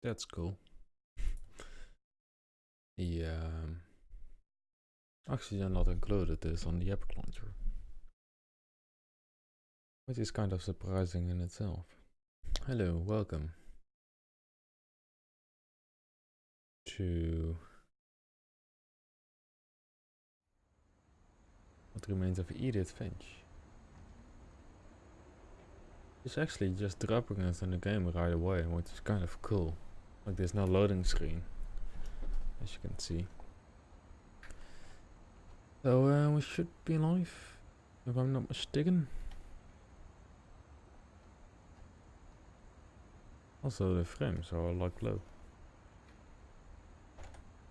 That's cool. The actually they're not included this on the Epic Launcher, which is kind of surprising in itself. Hello, welcome to What Remains of Edith Finch. It's actually just dropping us in the game right away, which is kind of cool. Like there's no loading screen, as you can see. So we should be live, if I'm not mistaken. Also the frames are like low,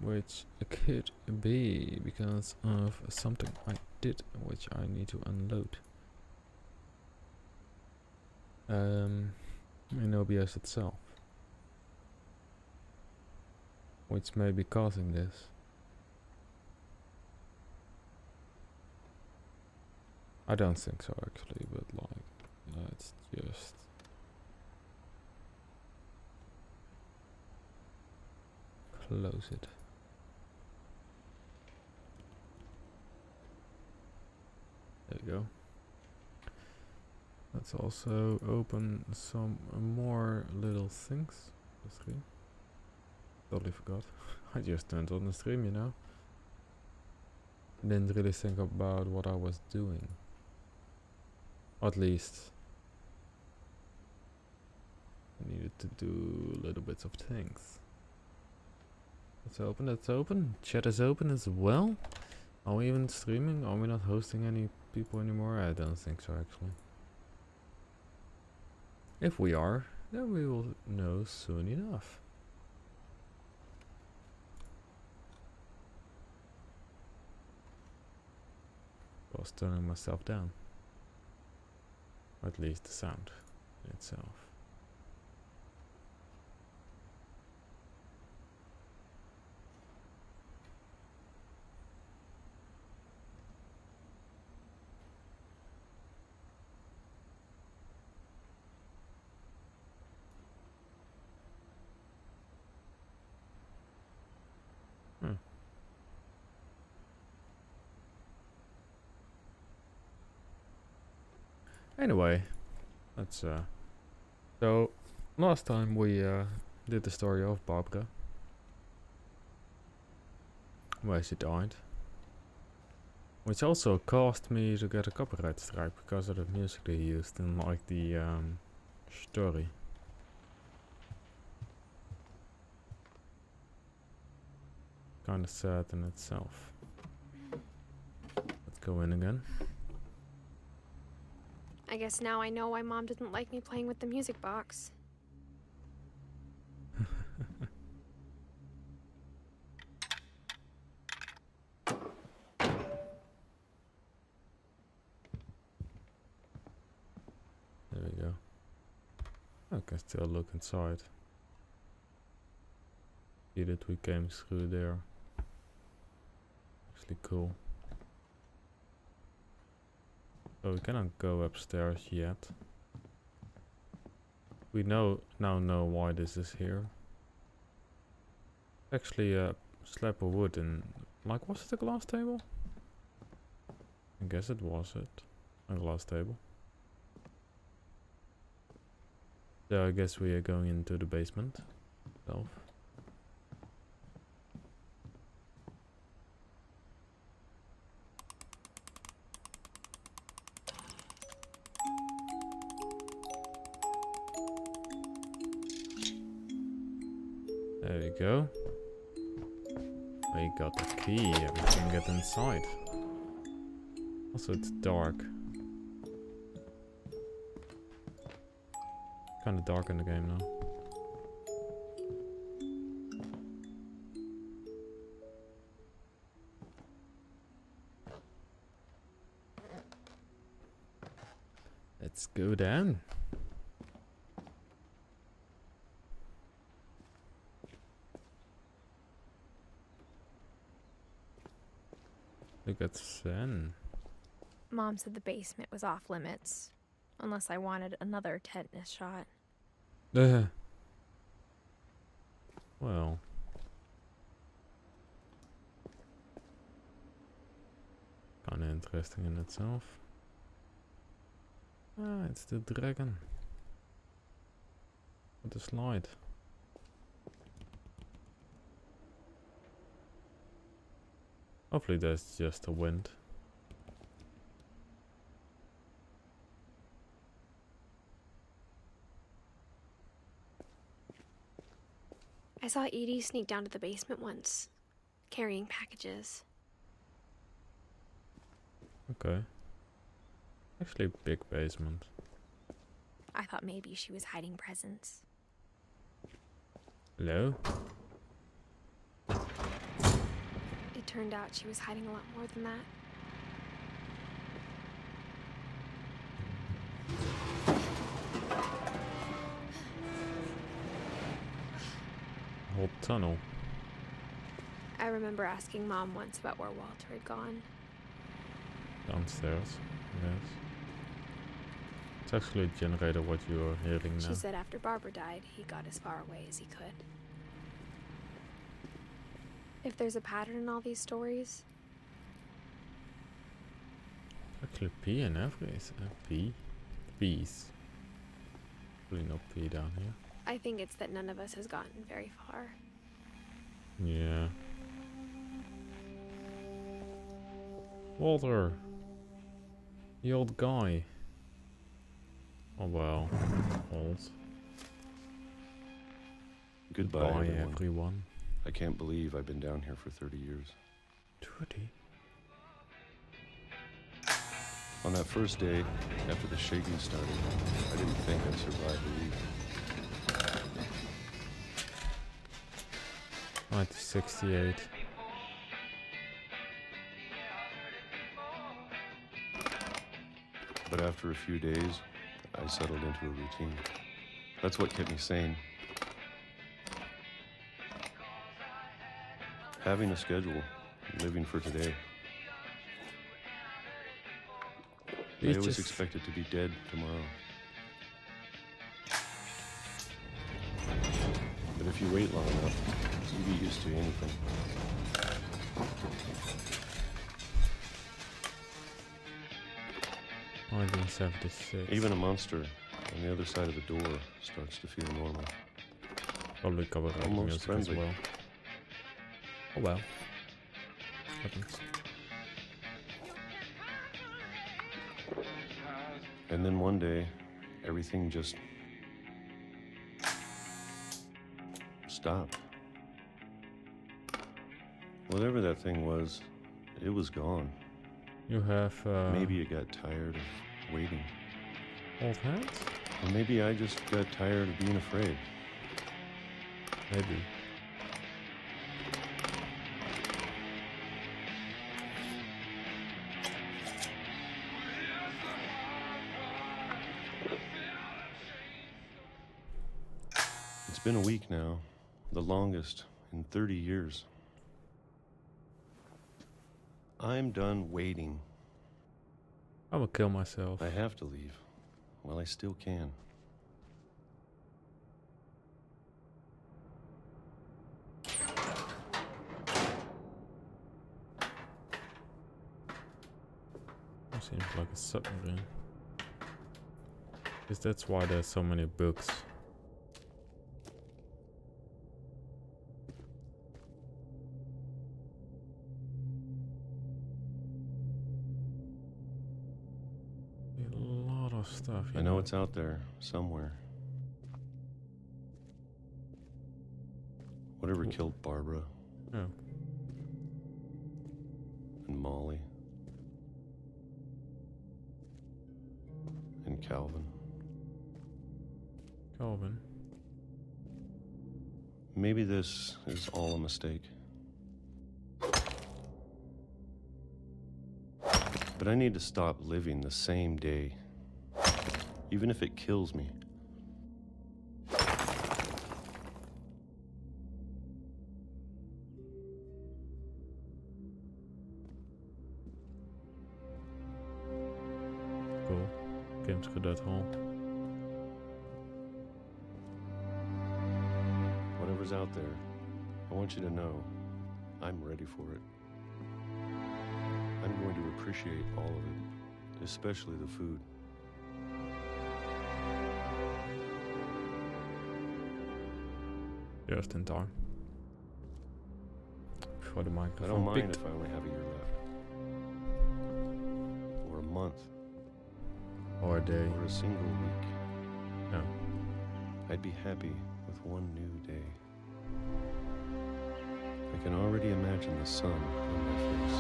which could be because of something I did, which I need to unload. In OBS itself, which may be causing this. I don't think so actually, but like, let's just close it. There we go. Let's also open some more little things. Totally forgot. I just turned on the stream, you know. Didn't really think about what I was doing. Or at least I needed to do little bits of things. Let's open, let's open. Chat is open as well. Are we even streaming? Are we not hosting any people anymore? I don't think so actually. If we are, then we will know soon enough. I was turning myself down. Or at least the sound itself. Anyway, let's so last time we did the story of Barbara, where she died, which also caused me to get a copyright strike because of the music they used in like the story. Kind of sad in itself. Let's go in again. I guess now I know why Mom didn't like me playing with the music box. There we go. I can still look inside. See that we came through there. Actually cool. So we cannot go upstairs yet. We now know why this is here. Actually a slab of wood and like, was it a glass table? I guess it was a glass table. So I guess we are going into the basement itself. There we go. We got the key and we can get inside. Also it's dark. Kinda dark in the game now. Let's go down. Look at Sven. Mom said the basement was off limits, unless I wanted another tetanus shot. Well. Kinda interesting in itself. Ah, it's the dragon. With the slide. Hopefully that's just a wind. I saw Edie sneak down to the basement once, carrying packages. Okay. Actually big basement. I thought maybe she was hiding presents. Hello? It turned out she was hiding a lot more than that. Whole tunnel. I remember asking Mom once about where Walter had gone. Downstairs. Yes. It's actually a generator what you are hearing now. She said after Barbara died, he got as far away as he could. If there's a pattern in all these stories, Actually P in every P. P's. Probably no P down here. I think it's that none of us has gotten very far. Yeah. Walter. The old guy. Oh well. Old. Goodbye, Bye everyone. everyone. I can't believe I've been down here for 30 years. 30? On that first day, after the shaking started, I didn't think I'd survive the week. 1968. But after a few days, I settled into a routine. That's what kept me sane. Having a schedule, living for today. I always expected to be dead tomorrow. But if you wait long enough, you get used to anything. $1976. Even a monster on the other side of the door starts to feel normal. Probably cover up almost music friendly. as well. Oh well. Happens. And then one day, everything just stopped. Whatever that thing was, it was gone. You have Maybe it got tired of waiting. old hands? Or maybe I just got tired of being afraid. Maybe. It's been a week now, the longest in 30 years. I'm done waiting. I will kill myself. I have to leave. Well, I still can. Seems like a submarine. Guess that's why there's so many books. A lot of stuff. I know it's out there, somewhere. Whatever killed Barbara Oh. and Molly and Calvin. Calvin. Maybe this is all a mistake. But I need to stop living the same day, even if it kills me. Cool. Came through that hole. Whatever's out there, I want you to know I'm ready for it. I'm going to appreciate all of it, especially the food. Just in time. Before the I microphone don't mind peaked. if I only have a year left. Or a month. Or a day. Or a single week. No. I'd be happy with one new day. I can already imagine the sun on my face.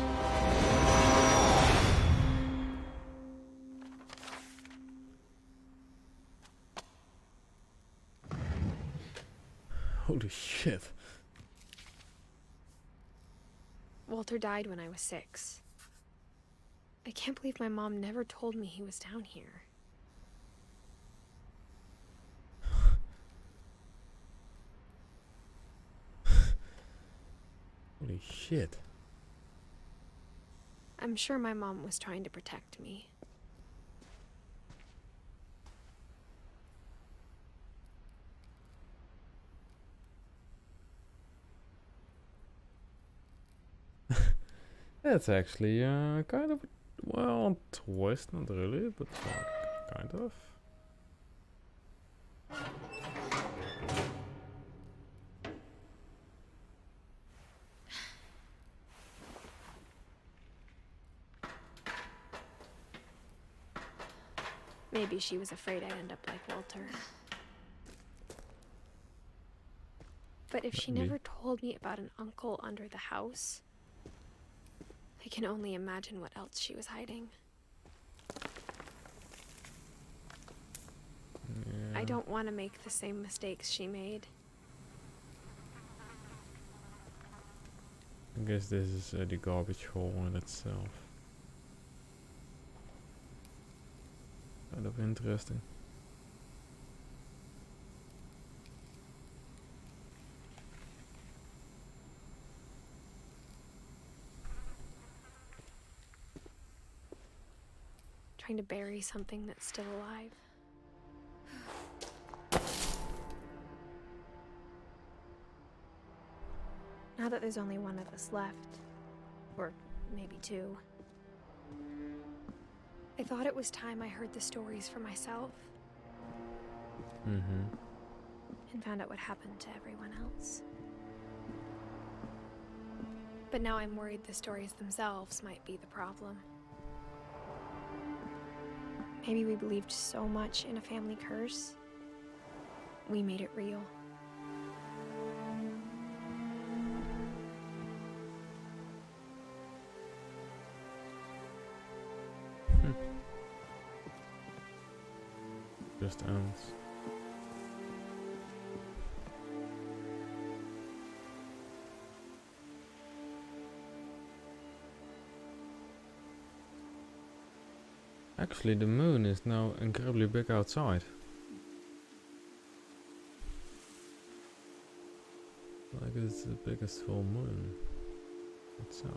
Holy shit. Walter died when I was 6. I can't believe my mom never told me he was down here. Holy shit. I'm sure my mom was trying to protect me. That's actually kind of, well, twist, not really, but kind of. Maybe she was afraid I'd end up like Walter. But if she Maybe. never told me about an uncle under the house, I can only imagine what else she was hiding. Yeah. I don't want to make the same mistakes she made. I guess this is the garbage hole in itself. Kind of interesting. Trying to bury something that's still alive. Now that there's only one of us left, or maybe 2, I thought it was time I heard the stories for myself Mm-hmm. and found out what happened to everyone else. But now I'm worried the stories themselves might be the problem. Maybe we believed so much in a family curse, we made it real. Just ends. Actually, the moon is now incredibly big outside. Like it's the biggest full moon itself.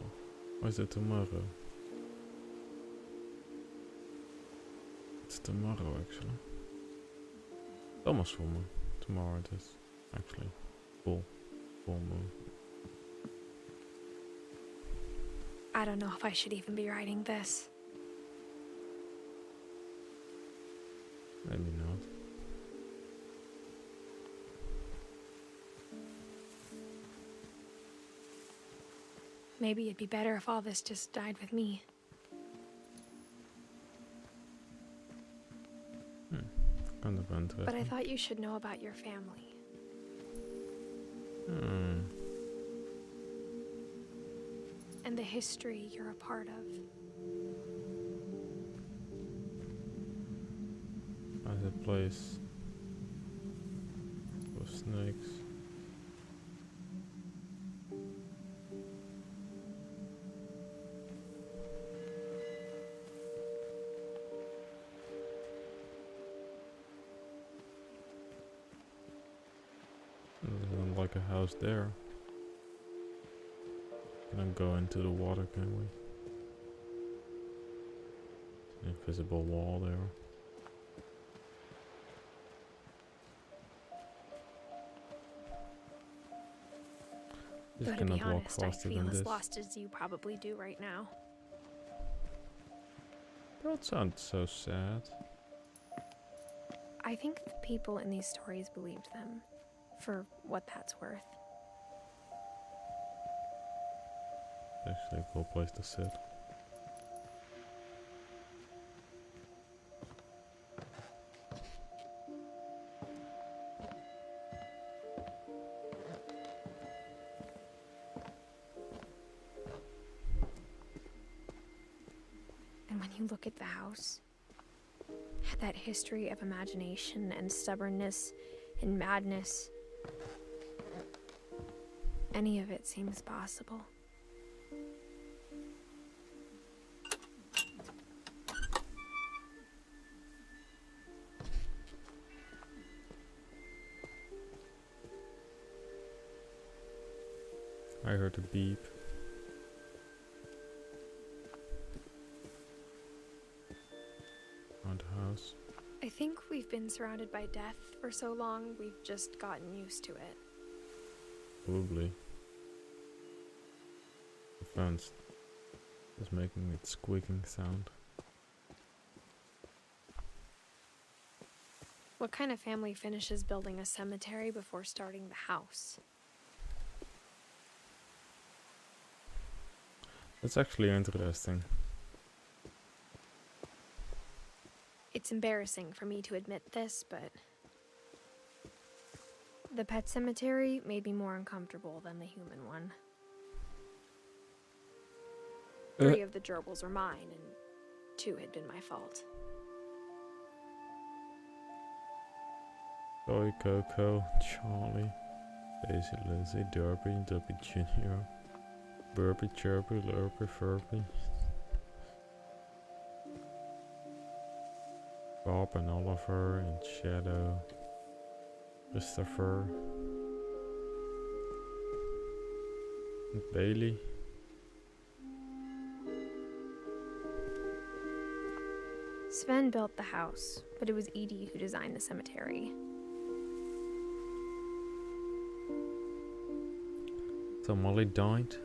Or is it tomorrow? It's tomorrow actually. Almost full moon. Tomorrow it is actually full moon. I don't know if I should even be writing this. Maybe not. Maybe it'd be better if all this just died with me. Kind of interesting. But I thought you should know about your family. And the history you're a part of. As a place for snakes. There's like a house there. Can I go into the water, can we? Invisible wall there. Just Though to be cannot walk honest, I faster feel than as this. lost as you probably do right now. Don't sound so sad. I think the people in these stories believed them, for what that's worth. Actually a cool place to sit. And when you look at the house, that history of imagination and stubbornness and madness, any of it seems possible. I heard a beep. Around the house. I think we've been surrounded by death for so long, we've just gotten used to it. Probably. The fan is making its squeaking sound. What kind of family finishes building a cemetery before starting the house? That's actually interesting. It's embarrassing for me to admit this, but the pet cemetery made me more uncomfortable than the human one. 3 of the gerbils were mine, and 2 had been my fault. Soy, Coco, Charlie, Daisy, Lizzie, Derby, Derby Jr., Burpy, Chirpy, Lurpy, Furpy, Bob and Oliver and Shadow, Christopher, and Bailey. Sven built the house, but it was Edie who designed the cemetery. So Molly died.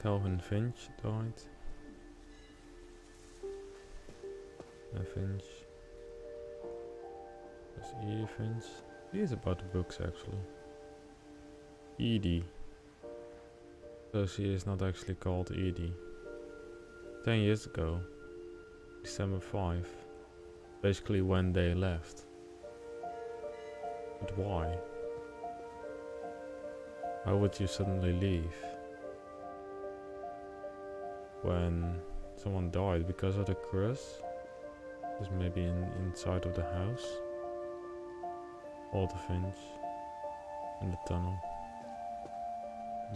Calvin Finch died. And Finch. That's Edith Finch. He is about the books actually. Edie. So she is not actually called Edie. 10 years ago. December 5. Basically when they left. But why? Why would you suddenly leave? When someone died because of the curse? Just maybe inside of the house? Walter Finch in the tunnel.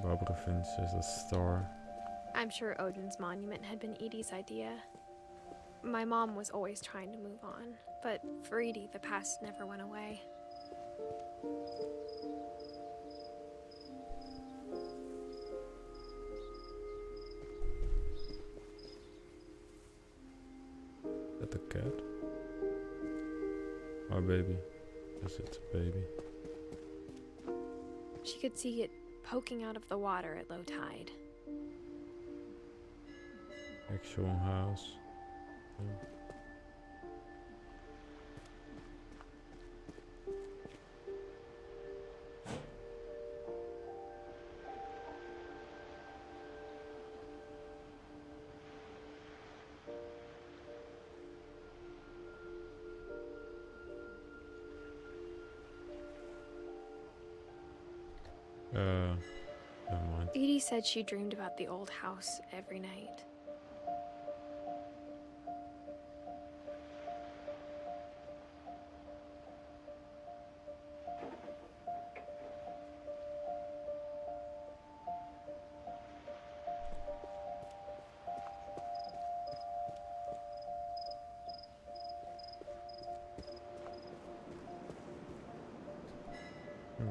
Barbara Finch is a star. I'm sure Odin's monument had been Edie's idea. My mom was always trying to move on, but for Edie, the past never went away. Is that a cat? Or a baby? Yes, it's a baby. She could see it poking out of the water at low tide. Actual house. Yeah. Never mind. Edie said she dreamed about the old house every night.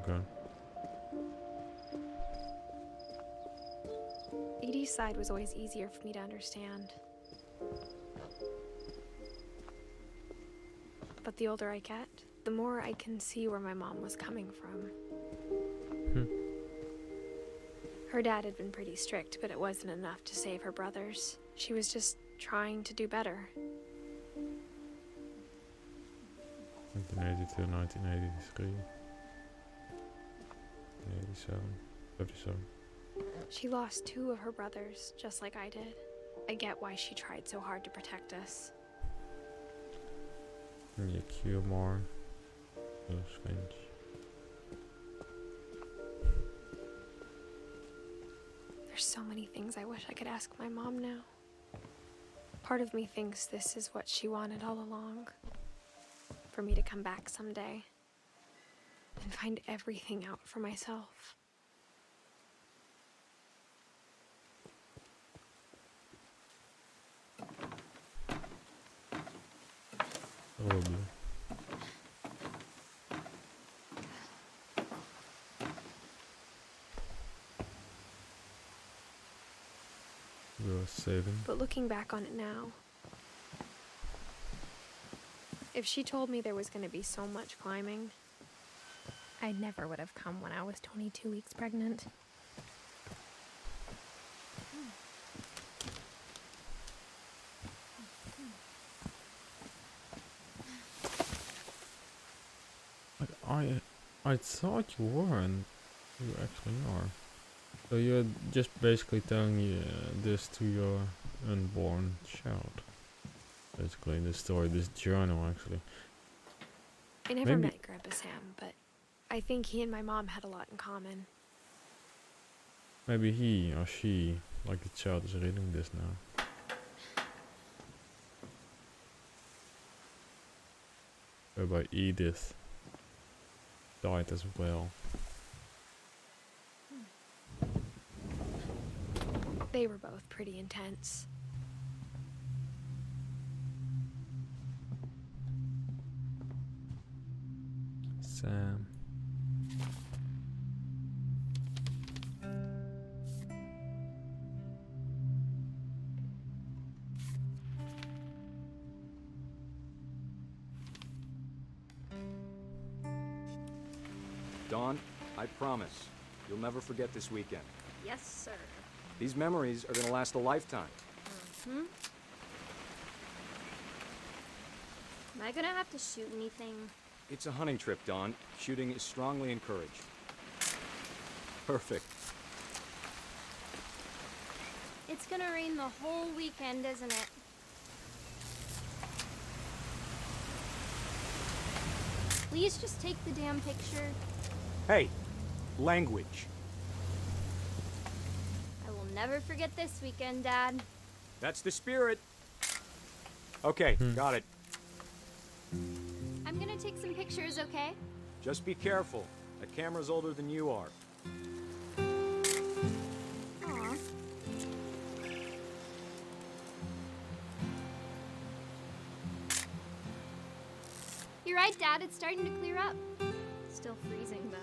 Okay. Edie's side was always easier for me to understand. But the older I get, the more I can see where my mom was coming from. Her dad had been pretty strict, but it wasn't enough to save her brothers. She was just trying to do better. 1982, 1983, 87, 37. She lost 2 of her brothers, just like I did. I get why she tried so hard to protect us. Yeah, Q-More, Edith Finch. There's so many things I wish I could ask my mom now. Part of me thinks this is what she wanted all along. For me to come back someday and find everything out for myself. Probably. We were saving. But looking back on it now, if she told me there was going to be so much climbing, I never would have come when I was 22 weeks pregnant. I thought you were, and you actually are. So you're just basically telling this to your unborn child. Basically, this story, this journal, actually. I never Maybe- met Grandpa Sam, but I think he and my mom had a lot in common. Maybe he or she, like the child, is reading this now. Whereby Edith died as well. They were both pretty intense. Sam. Dawn, I promise, you'll never forget this weekend. Yes, sir. These memories are gonna last a lifetime. Hmm? Am I gonna have to shoot anything? It's a hunting trip, Dawn. Shooting is strongly encouraged. Perfect. It's gonna rain the whole weekend, isn't it? Please just take the damn picture. Hey, language. I will never forget this weekend, Dad. That's the spirit. Okay, got it. I'm gonna take some pictures, okay? Just be careful. That camera's older than you are. Aw. You're right, Dad. It's starting to clear up. Still freezing, though.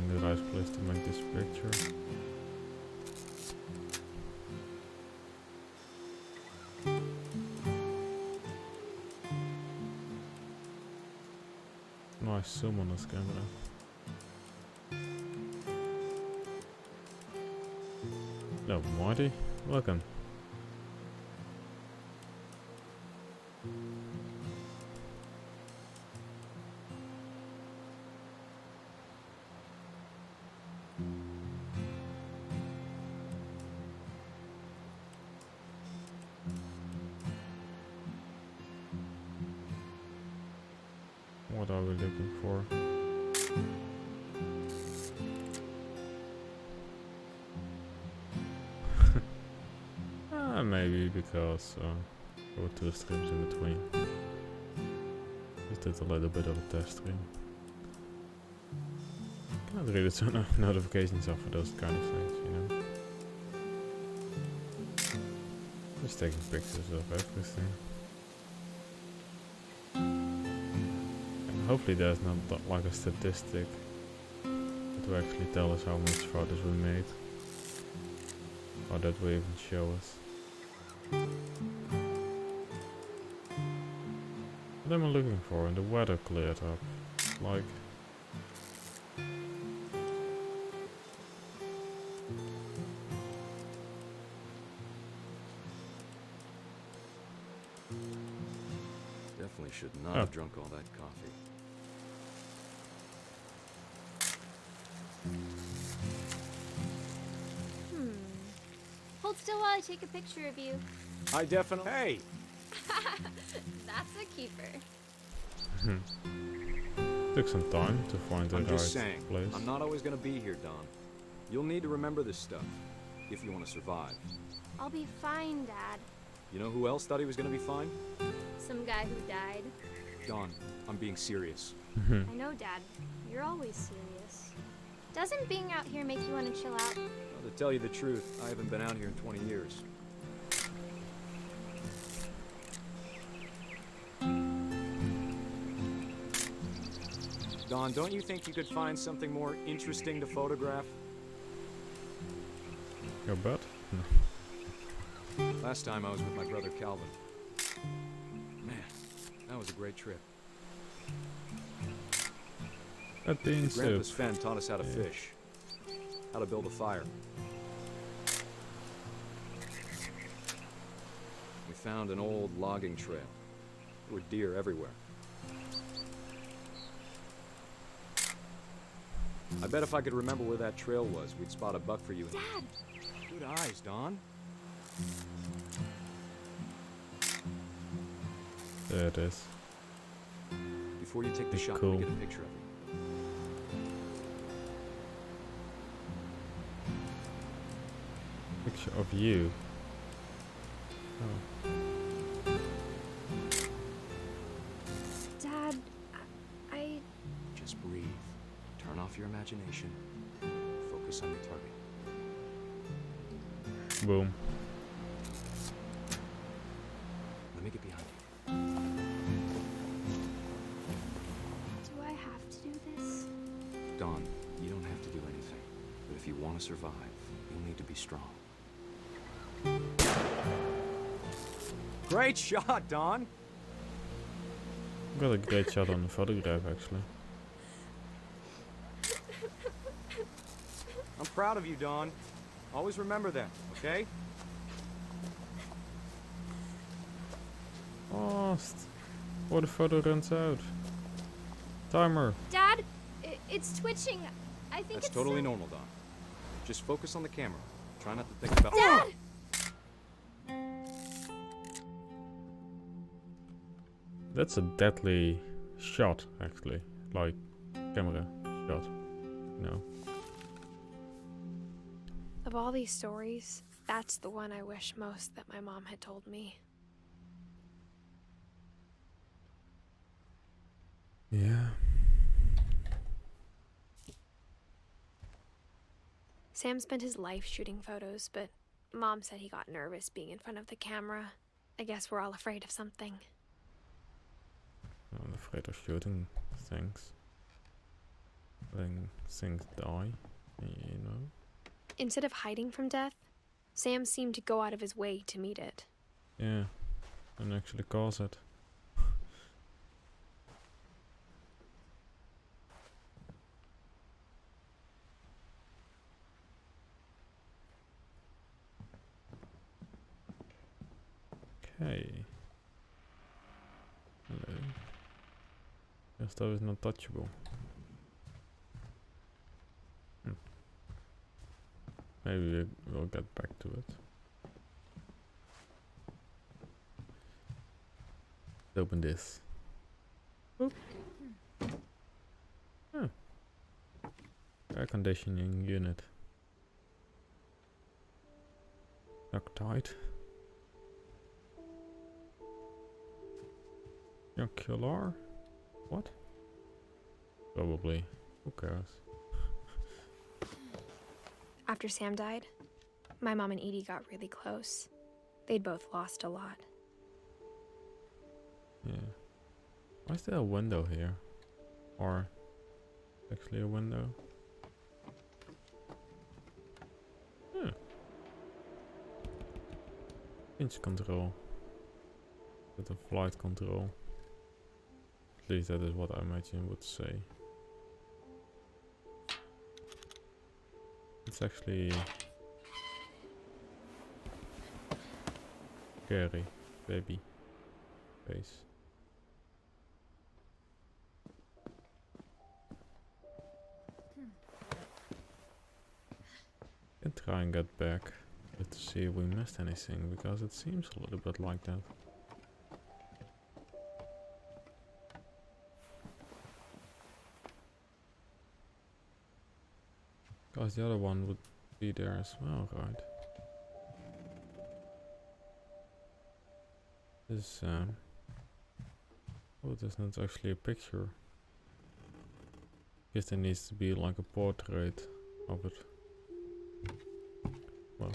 The right place to make this picture. Nice zoom on this camera. Hello, Marty. Welcome. What are we looking for? Maybe because there were 2 streams in between. Just did a little bit of a test stream. Can't really turn notifications off for those kind of things, you know. Just taking pictures of everything. And hopefully there's not like a statistic to actually tell us how much photos we made. Or that will even show us. What am I looking for? And the weather cleared up. Like... Definitely should not Oh. have drunk all that coffee. Hold still while I take a picture of you. I definitely. Hey! That's a keeper. Took some time to find the I'm right just saying, place. I'm not always gonna be here, Don. You'll need to remember this stuff if you want to survive. I'll be fine, Dad. You know who else thought he was gonna be fine? Some guy who died. Don, I'm being serious. I know, Dad. You're always serious. Doesn't being out here make you want to chill out? Well, to tell you the truth, I haven't been out here in 20 years. Don, don't you think you could find something more interesting to photograph? Your butt? Last time I was with my brother Calvin. Man, that was a great trip. That being soup. Grandpa's Fen taught us how to Yeah. fish, how to build a fire. We found an old logging trail. There were deer everywhere. I bet if I could remember where that trail was, we'd spot a buck for you. Dad! Good eyes, Don. There it is. Before you take the Be shot, cool. let me get a picture of you. Picture of you. Oh. Dad, I... Just breathe. Turn off your imagination. Focus on your target. Boom. Let me get behind you. Do I have to do this? Don, you don't have to do anything. But if you want to survive, you'll need to be strong. Great shot, Don! Got a great shot on the photograph actually. I'm proud of you, Don. Always remember that, okay? Fast. Before the photo runs out. Timer. Dad, it's twitching. I think That's it's totally so- normal, Don. Just focus on the camera. Try not to think about... Dad! That's a deadly shot actually. Like camera shot. No. Of all these stories, that's the one I wish most that my mom had told me. Yeah. Sam spent his life shooting photos, but Mom said he got nervous being in front of the camera. I guess we're all afraid of something. I'm afraid of shooting things. Letting things die. You know. Instead of hiding from death, Sam seemed to go out of his way to meet it. Yeah. And actually cause it. Okay. Hello. Your stuff is not touchable. Maybe we'll get back to it. Let's open this. Oop. Huh. Air conditioning unit. Ductite. Jocular? What? Probably. Who cares? After Sam died, my mom and Edie got really close. They'd both lost a lot. Yeah. Why is there a window here? Or actually a window? Pinch control. With the flight control. At least that is what I imagine would say. It's actually scary, baby face. Can try and get back. Let's see if we missed anything, because it seems a little bit like that. Because the other one would be there as well, right? This, oh, there's not actually a picture. Guess there needs to be like a portrait of it. Well.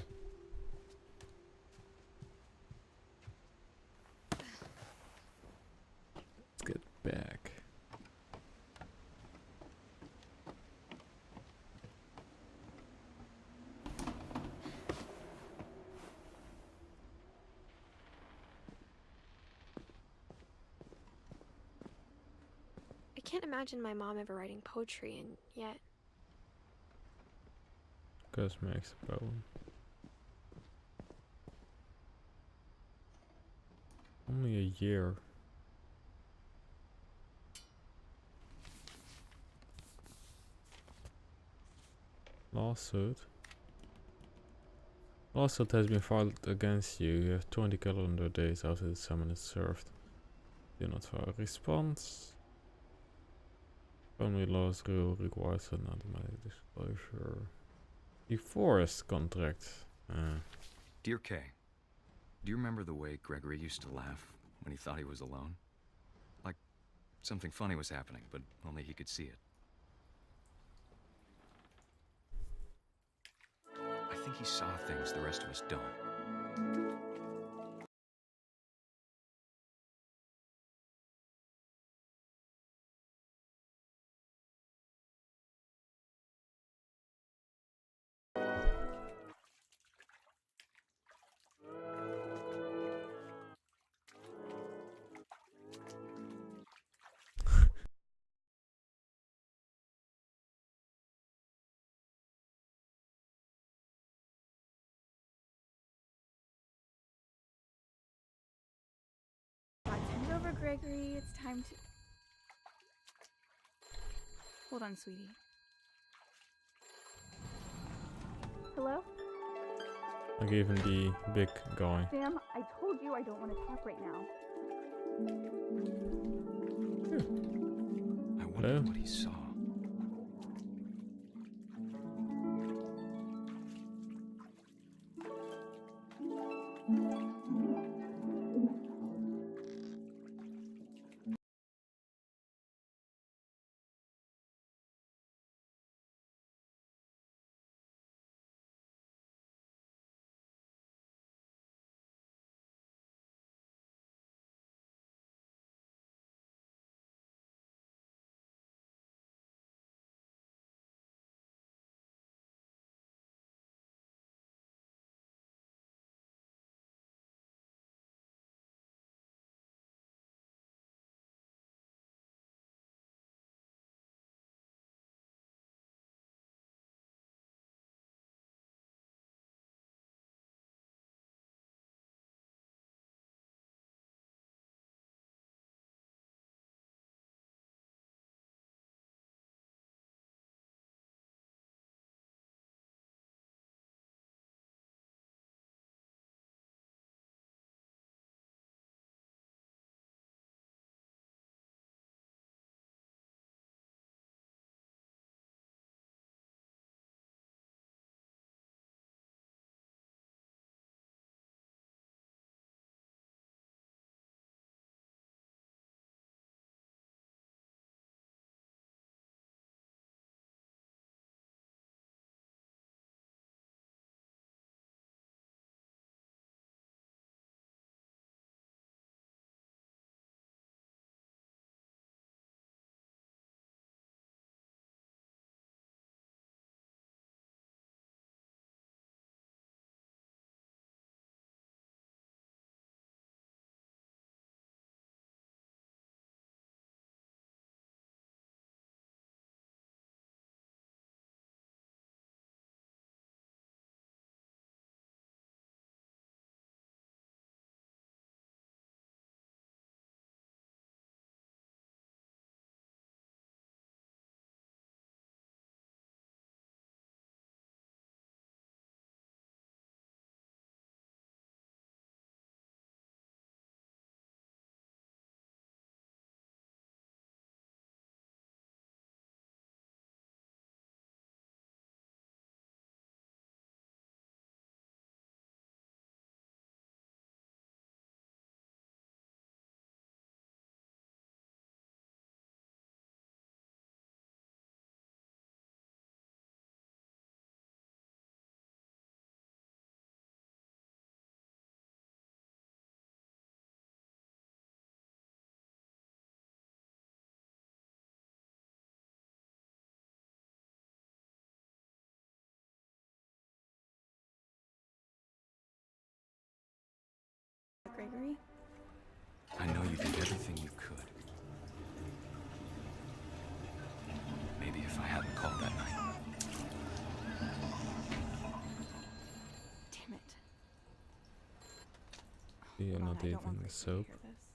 Let's get back. I can't imagine my mom ever writing poetry, and yet Gus makes a poem. Only a year. Lawsuit. Lawsuit has been filed against you. You have 20 calendar days after the summon is served. Do not file a response. Family laws rule requires an automatic disclosure. The forest contract. Dear Kay, do you remember the way Gregory used to laugh when he thought he was alone? Like something funny was happening, but only he could see it. I think he saw things the rest of us don't. Send over Gregory. It's time to. Hold on, sweetie. Hello? I gave him the big guy. Sam, I told you I don't want to talk right now. I wonder what he saw. Gregory? I know you did everything you could. Maybe if I hadn't called that night. Damn it. You're God, not I don't want eating Gregory to soap. hear this.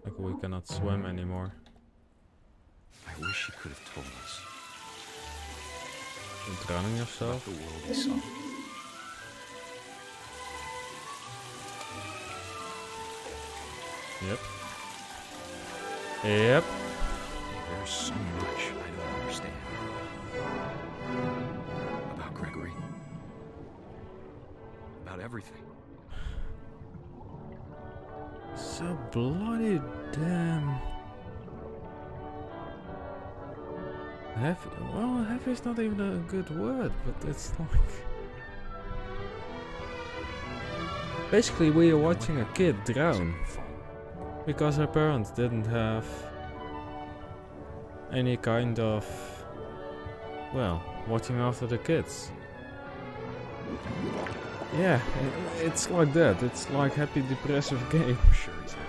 Like we cannot swim anymore. I wish he could have told us You're drowning about yourself? the world he saw. Yep. Yep. There's so much I don't understand about Gregory. About everything. So bloody damn heavy. Well, heavy is not even a good word, but it's like basically we are watching a kid drown because her parents didn't have any kind of, well, watching after the kids. Yeah, it's like that. It's like happy depressive game. I'm sure he's happy.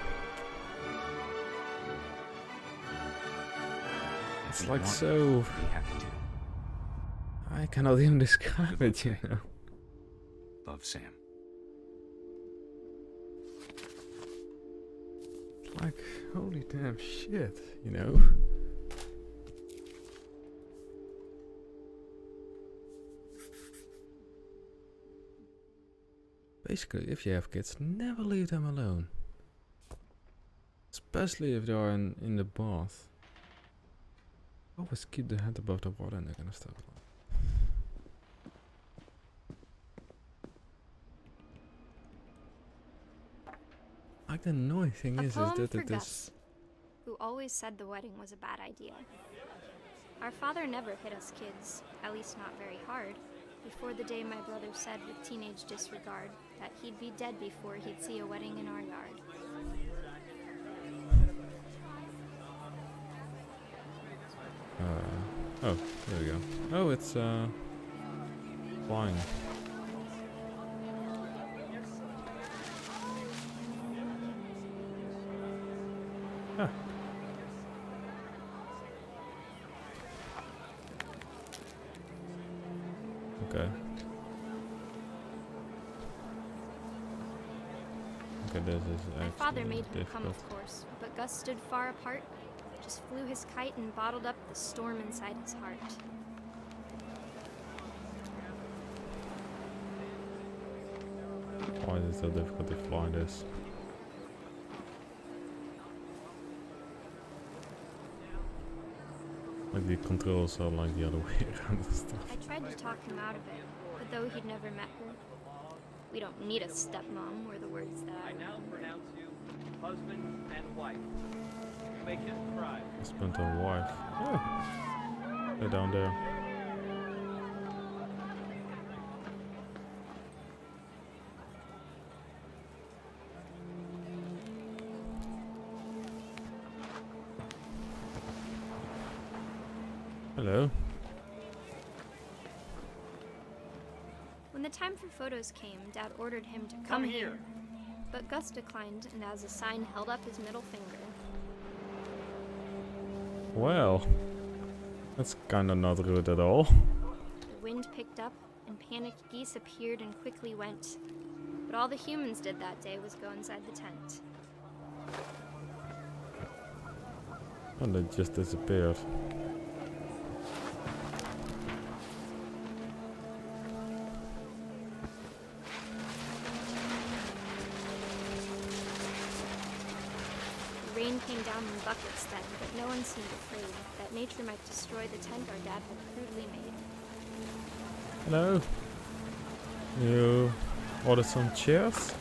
It's We like want so. him to be happy too. I cannot even describe it, you know. Love, Sam. It's like holy damn shit, you know. Basically, if you have kids, never leave them alone. Especially if they are in the bath. Always keep the head above the water and that kind of stuff. Like the annoying thing A is poem that for it Gus, is. who always said the wedding was a bad idea. Our father never hit us kids, at least not very hard, before the day my brother said with teenage disregard that he'd be dead before he'd see a wedding in our yard. Oh, there we go. Oh, it's flying. Ah. Okay. Okay, this is My father actually made him come, difficult. of course, but Gus stood far apart, just flew his kite and bottled up the storm inside his heart. Why is it so difficult to fly this? Like the controls are like the other way around and stuff. I tried to talk him out of it, but though he'd never met her, we don't need a stepmom, were the words that I now remember. pronounce you husband and wife. You may kiss the bride. Husband and wife. Oh. They're down there. Hello. When the time for photos came, Dad ordered him to Come here. But Gus declined and as a sign held up his middle finger. Well, that's kind of not rude at all. The wind picked up and panicked geese appeared and quickly went. But all the humans did that day was go inside the tent. And they just disappeared. The rain came down in buckets then, but no one seemed afraid that nature might destroy the tent our dad had crudely made. Hello. You ordered some chairs?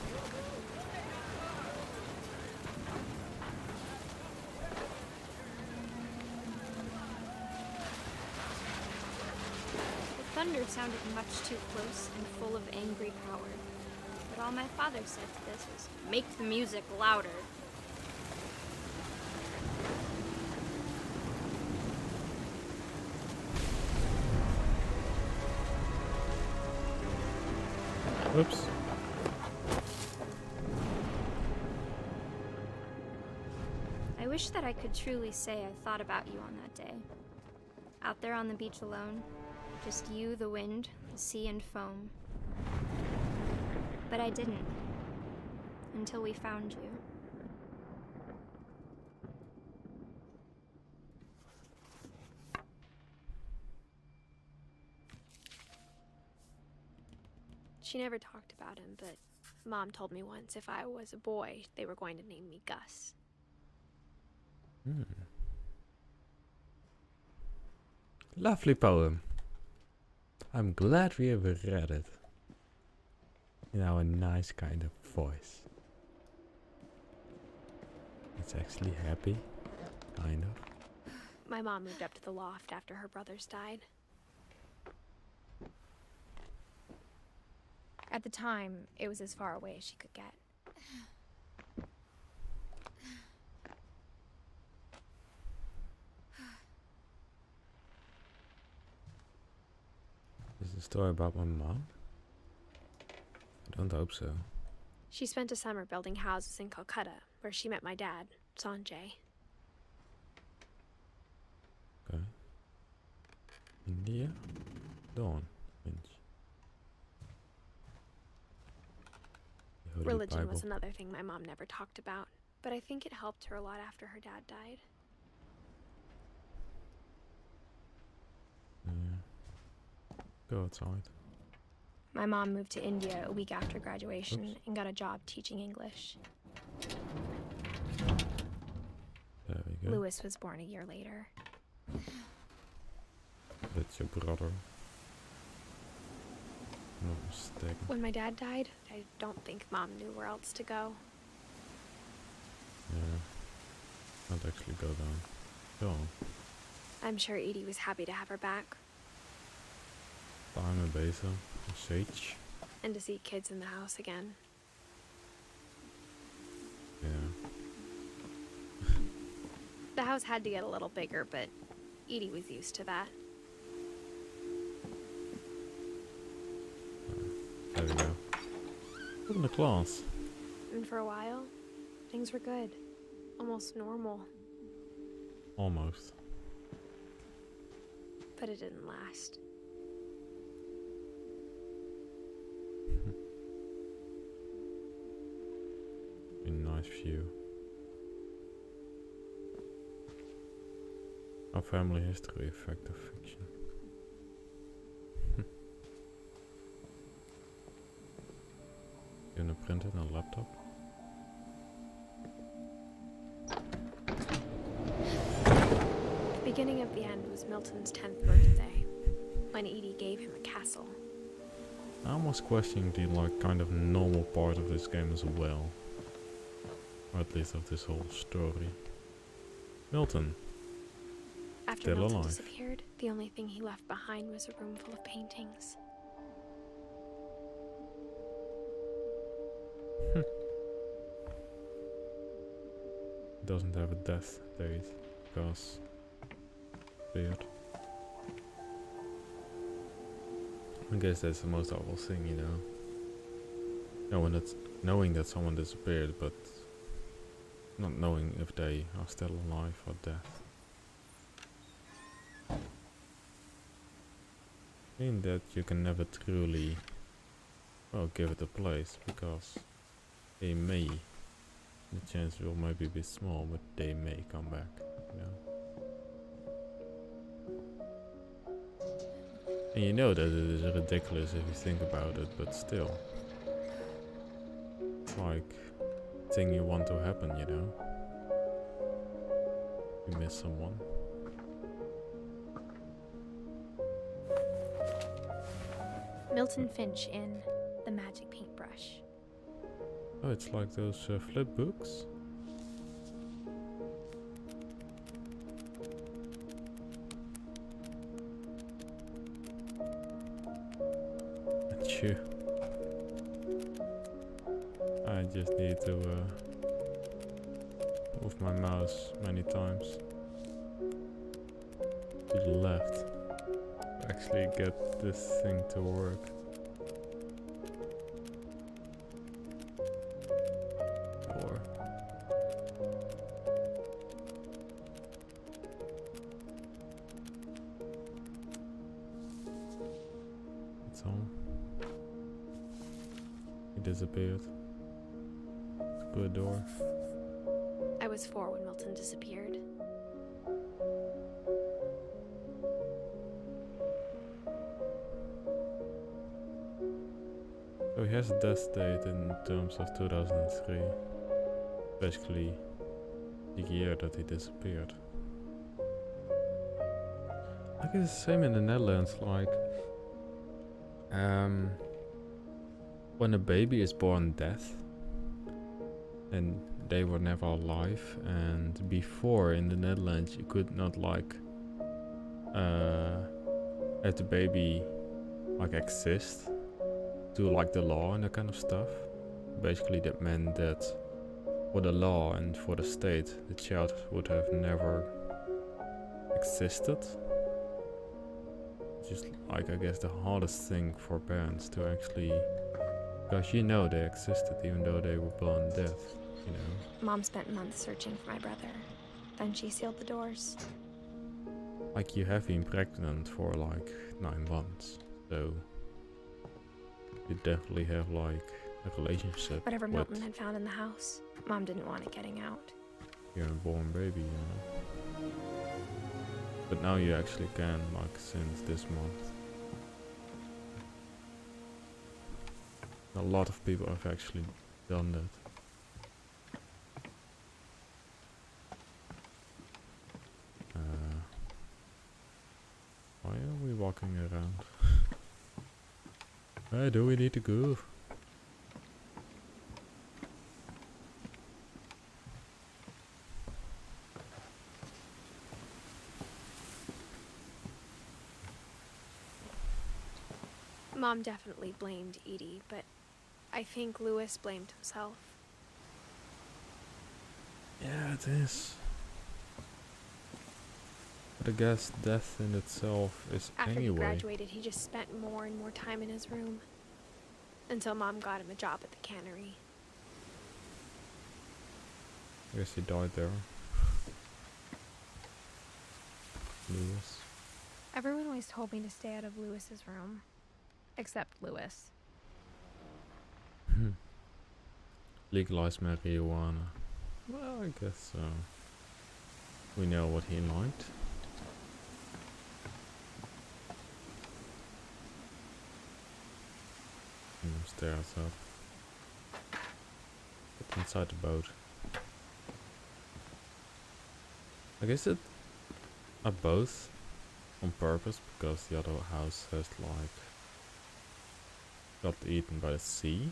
The thunder sounded much too close and full of angry power. But all my father said to this was, make the music louder. Whoops. I wish that I could truly say I thought about you on that day. Out there on the beach alone, just you, the wind, the sea, and foam. But I didn't. Until we found you. She never talked about him, but Mom told me once if I was a boy, they were going to name me Gus. Lovely poem. I'm glad we have read it. In our nice kind of voice. It's actually happy. Kind of. My mom moved up to the loft after her brothers died. At the time, it was as far away as she could get. Is the story about my mom? I don't hope so. She spent a summer building houses in Calcutta, where she met my dad, Sanjay. Okay. India? Dawn. Finch. The Holy Religion Bible. was another thing my mom never talked about, but I think it helped her a lot after her dad died. Yeah. Go outside. My mom moved to India a week after graduation and got a job teaching English. There we go. Louis was born a year later. That's your brother. Not mistaken. When my dad died, I don't think Mom knew where else to go. Yeah. Can't actually go down. Go on. I'm sure Edie was happy to have her back, Thyme and basil. And sage. and to see kids in the house again. Yeah. The house had to get a little bigger, but Edie was used to that. There we go. Open the class. And for a while, things were good. Almost normal. Almost. But it didn't last. A nice view. Our family history effect of fiction. You gonna print it on a laptop? The beginning of the end was Milton's 10th birthday, when Edie gave him a castle. I'm almost questioning the kind of normal part of this game as well. Or at least of this whole story. Milton. After Still Milton alive. disappeared, the only thing he left behind was a room full of paintings. Doesn't have a death date because weird. I guess that's the most awful thing, you know. Knowing that someone disappeared, but not knowing if they are still alive or dead. In that you can never truly, well, give it a place, because they may, the chance will maybe be small, but they may come back, you know. And you know that it is ridiculous if you think about it, but still. It's like a thing you want to happen, you know. You miss someone. Milton Finch in The Magic Paintbrush. Oh, it's like those flip books. Achoo. just need to move my mouse many times to the left to actually get this thing to work. Or that's all. He disappeared. Through a door. I was 4 when Milton disappeared. So he has a death date in terms of 2003. Basically, the year that he disappeared. Like it's the same in the Netherlands, like when a baby is born dead and they were never alive, and before in the Netherlands you could not like have the baby like exist to like the law and that kind of stuff. Basically that meant that for the law and for the state the child would have never existed. Just like I guess the hardest thing for parents to actually, because you know they existed even though they were born dead, you know. Mom spent months searching for my brother. Then she sealed the doors. Like you have been pregnant for like 9 months, so you definitely have like a relationship Whatever with Milton had found in the house, Mom didn't want it getting out. your unborn baby, you know. But now you actually can, like since this month. A lot of people have actually done that. Why are we walking around? Where do we need to go? Mom definitely blamed Edie, but I think Lewis blamed himself. Yeah, it is. But I guess death in itself is After he anyway. graduated, he just spent more and more time in his room. Until Mom got him a job at the cannery. I guess he died there. Lewis. Everyone always told me to stay out of Lewis's room. Except Lewis. Legalize marijuana. Well, I guess so. We know what he liked. And them stairs up. Get inside the boat. I guess it are both on purpose because the other house has like got eaten by the sea.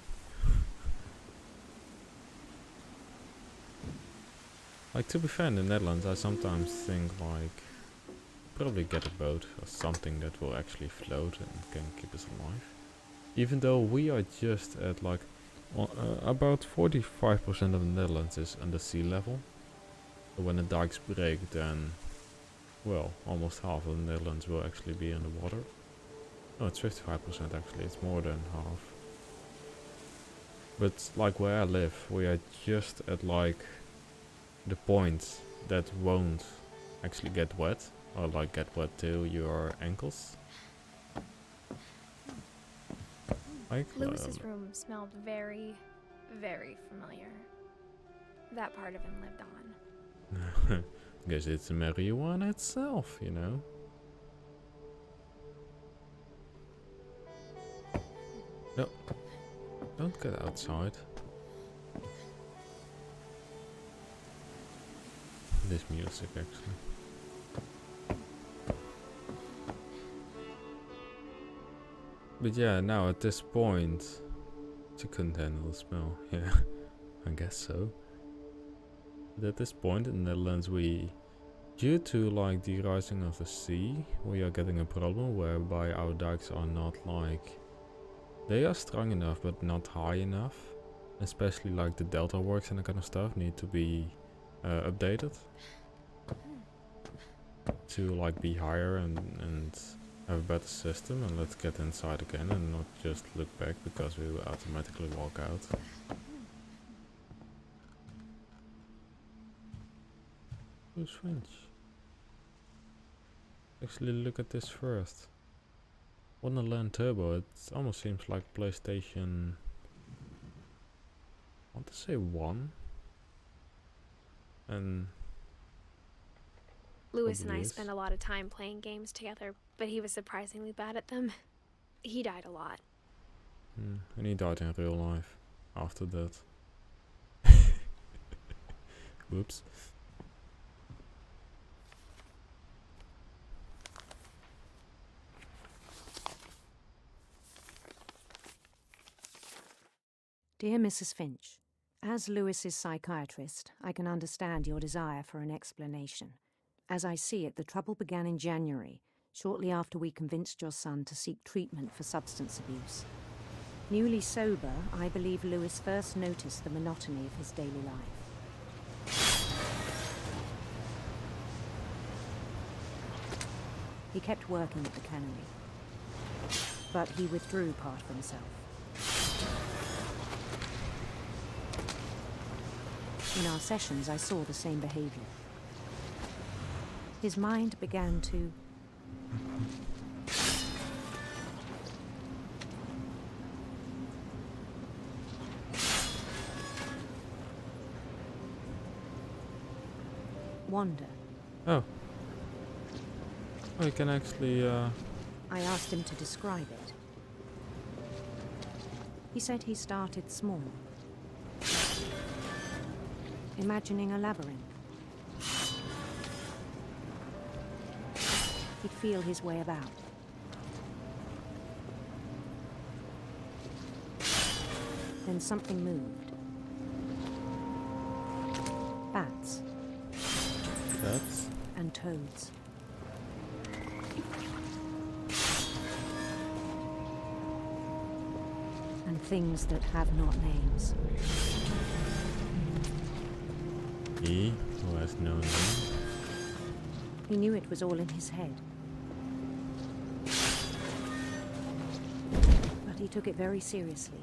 Like to be fair, in the Netherlands I sometimes think like probably get a boat or something that will actually float and can keep us alive. Even though we are just at like about 45% of the Netherlands is under sea level. So when the dikes break, then well, almost half of the Netherlands will actually be underwater. No, it's 55% actually, it's more than half. But like where I live, we are just at like the point that won't actually get wet, or like get wet till your ankles. Like Lewis's room smelled very, very familiar. That part of him lived on. guess it's marijuana itself, you know. No, don't get outside. This music actually. But yeah, now at this point, she couldn't handle the smell. Yeah, I guess so. But at this point in the Netherlands, due to like the rising of the sea, we are getting a problem whereby our dikes are not like, they are strong enough but not high enough especially like the delta works and that kind of stuff, need to be updated to like be higher and have a better system. And let's get inside again and not just look back because we will automatically walk out. Who's Finch? Actually look at this first. Wonderland Turbo, it almost seems like PlayStation, I want to say 1. And Lewis and I Obvious. spent a lot of time playing games together, but he was surprisingly bad at them. He died a lot. and he died in real life after that. Whoops. Dear Mrs. Finch, as Lewis's psychiatrist, I can understand your desire for an explanation. As I see it, the trouble began in January, shortly after we convinced your son to seek treatment for substance abuse. Newly sober, I believe Lewis first noticed the monotony of his daily life. He kept working at the cannery, but he withdrew part of himself. In our sessions, I saw the same behavior. His mind began to wander. Oh, you can actually I asked him to describe it. He said he started small, imagining a labyrinth. He'd feel his way about. Then something moved. Bats that's and toads. And things that have not names. he who has no name. He knew it was all in his head. But he took it very seriously.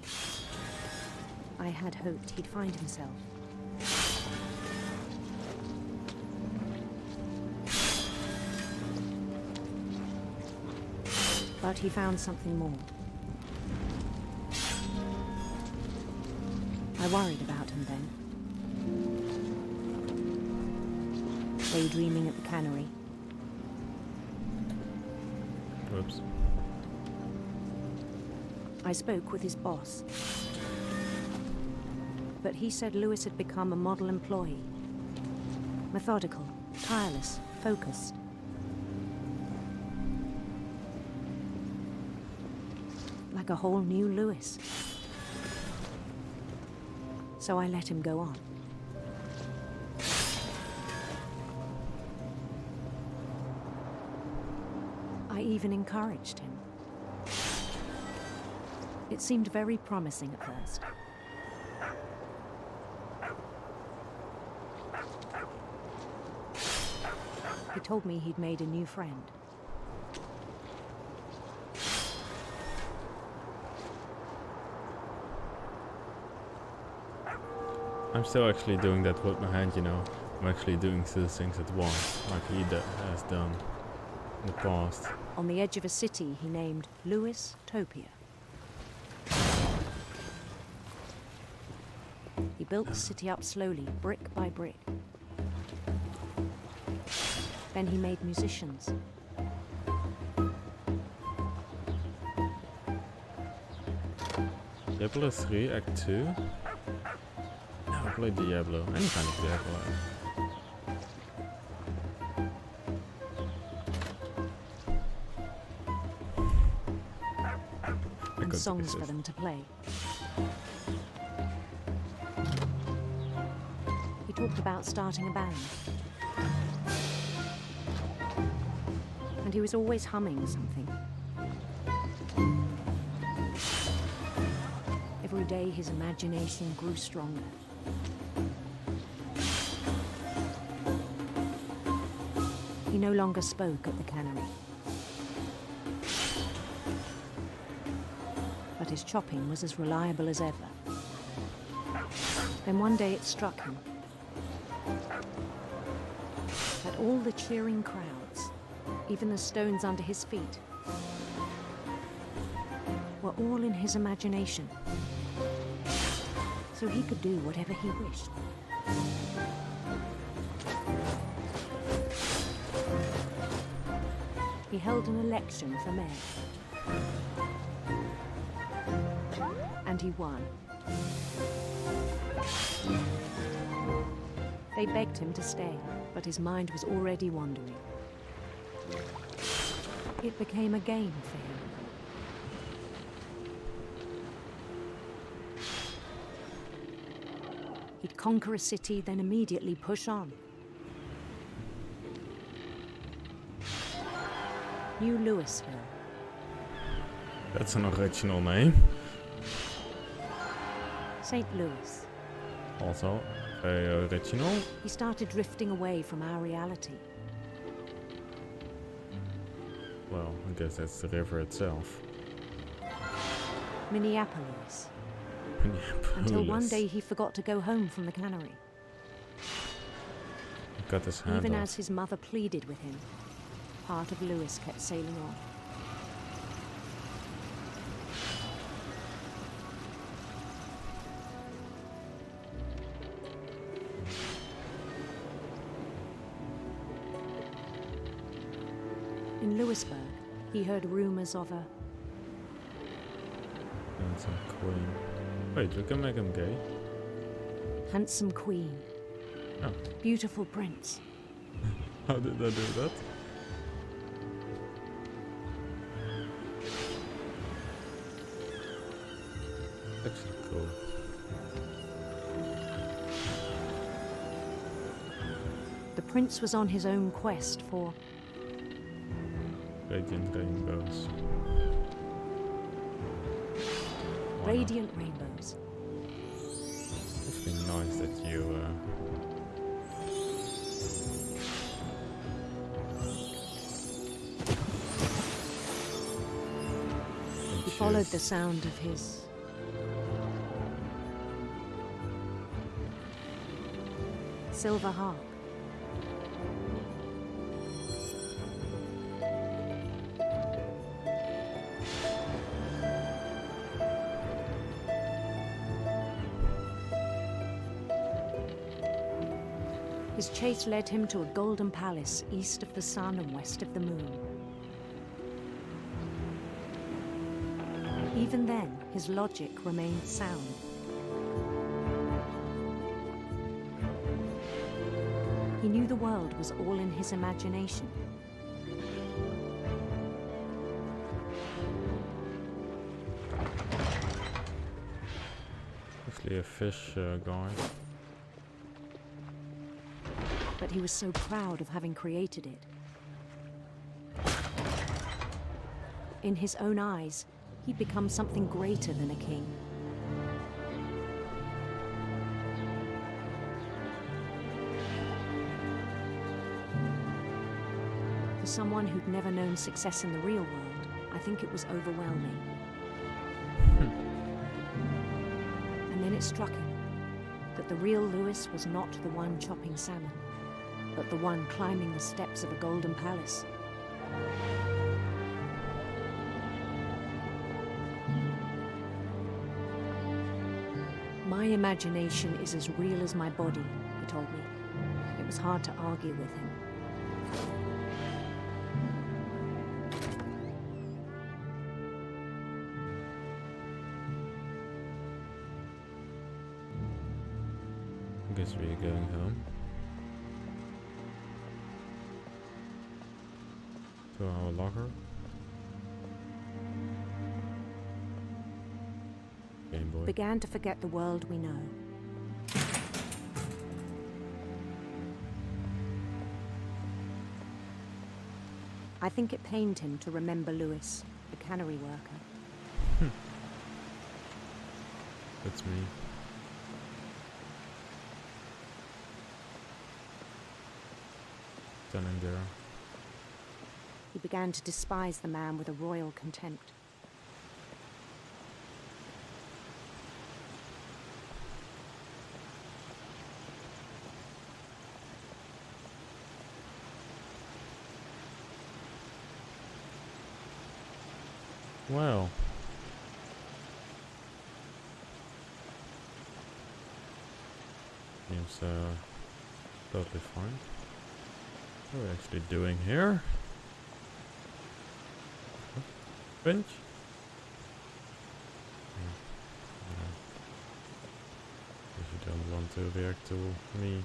I had hoped he'd find himself. But he found something more. I worried about him then. Daydreaming at the cannery. Whoops. I spoke with his boss. But he said Lewis had become a model employee. Methodical, tireless, focused. Like a whole new Lewis. So I let him go on. I even encouraged him. It seemed very promising at first. He told me he'd made a new friend. I'm still actually doing that with my hand, you know. I'm actually doing two things at once, like he has done in the past. On the edge of a city he named Lewis Topia. He built the city up slowly, brick by brick. Then he made musicians. Diablo 3 Act 2? No, I played Diablo. Any kind of Diablo. And songs for them to play. He talked about starting a band. And he was always humming something. If every day his imagination grew stronger. He no longer spoke at the cannery. But his chopping was as reliable as ever. Then one day it struck him that all the cheering crowds, even the stones under his feet, were all in his imagination. So he could do whatever he wished. He held an election for mayor. And he won. They begged him to stay, but his mind was already wandering. It became a game for him. He'd conquer a city, then immediately push on. New Louisville. That's an original name. St. Louis. Also very original. He started drifting away from our reality. Well, I guess that's the river itself. Minneapolis. Minneapolis. Until one day he forgot to go home from the cannery. Got his hand Even off. as his mother pleaded with him, part of Louis kept sailing on. In Louisburg, he heard rumors of a Handsome queen. Wait, we can make him gay. handsome queen, Oh, beautiful prince. how did I do that? Actually cool. The prince was on his own quest for Radiant rainbows. Why not? radiant rainbows. It's been nice that you He followed the sound of his silver harp. His chase led him to a golden palace east of the sun and west of the moon. Even then, his logic remained sound. He knew the world was all in his imagination. actually a fish guy. But he was so proud of having created it. In his own eyes, he'd become something greater than a king. For someone who'd never known success in the real world, I think it was overwhelming. And then it struck him that the real Lewis was not the one chopping salmon, but the one climbing the steps of a golden palace. My imagination is as real as my body, he told me. It was hard to argue with him. I guess we're going home. To our locker. Game Boy. Began to forget the world we know. I think it pained him to remember Lewis, the cannery worker. That's me. Standing there. He began to despise the man with a royal contempt. Well. Seems totally fine. What are we actually doing here? Finch? If you don't want to react to me,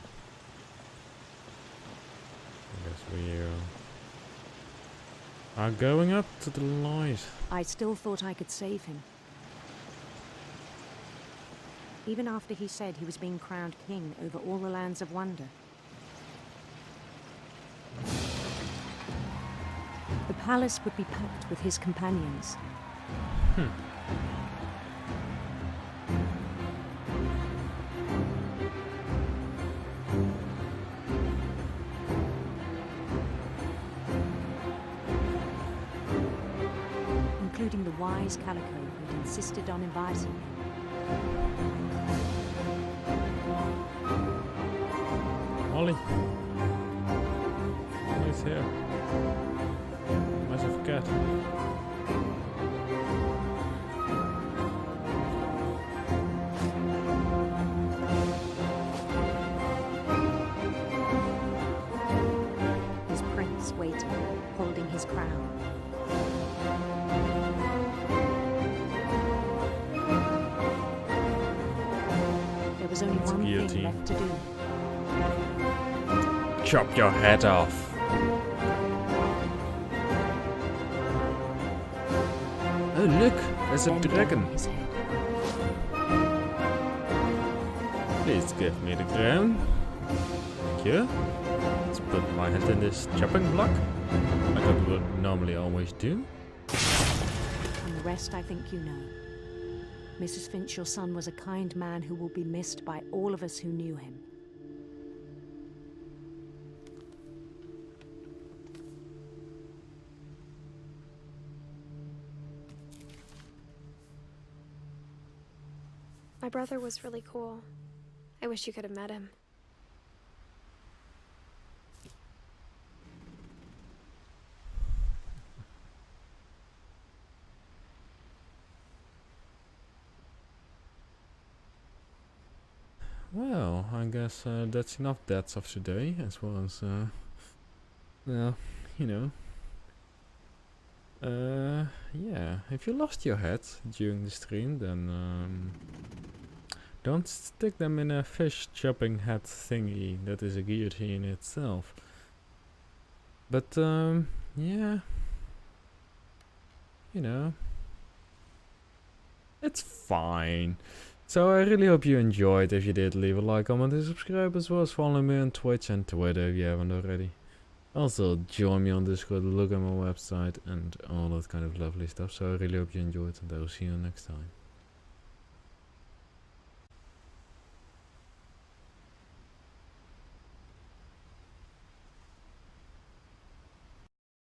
I guess we are going up to the light. I still thought I could save him. Even after he said he was being crowned king over all the lands of wonder. The palace would be packed with his companions. Including the wise Calico who'd insisted on inviting him. Molly. Molly's here. Massive cat. His prince waiting, holding his crown. There was only one thing guillotine. left to do. Chop your head off. Oh look, there's a Bend down dragon. his head. Please give me the crown. Thank you. Let's put my head in this chopping block, like I would normally always do. And the rest I think you know. Mrs. Finch, your son was a kind man who will be missed by all of us who knew him. My brother was really cool. I wish you could have met him. Well, I guess that's enough deaths of today, as well as, well, you know. Yeah, if you lost your head during the stream, then don't stick them in a fish chopping head thingy that is a guillotine itself. But, yeah, you know, it's fine. So I really hope you enjoyed. If you did, leave a like, comment and subscribe, as well as follow me on Twitch and Twitter if you haven't already. Also join me on Discord, look at my website and all that kind of lovely stuff. So I really hope you enjoyed, and I will see you next time.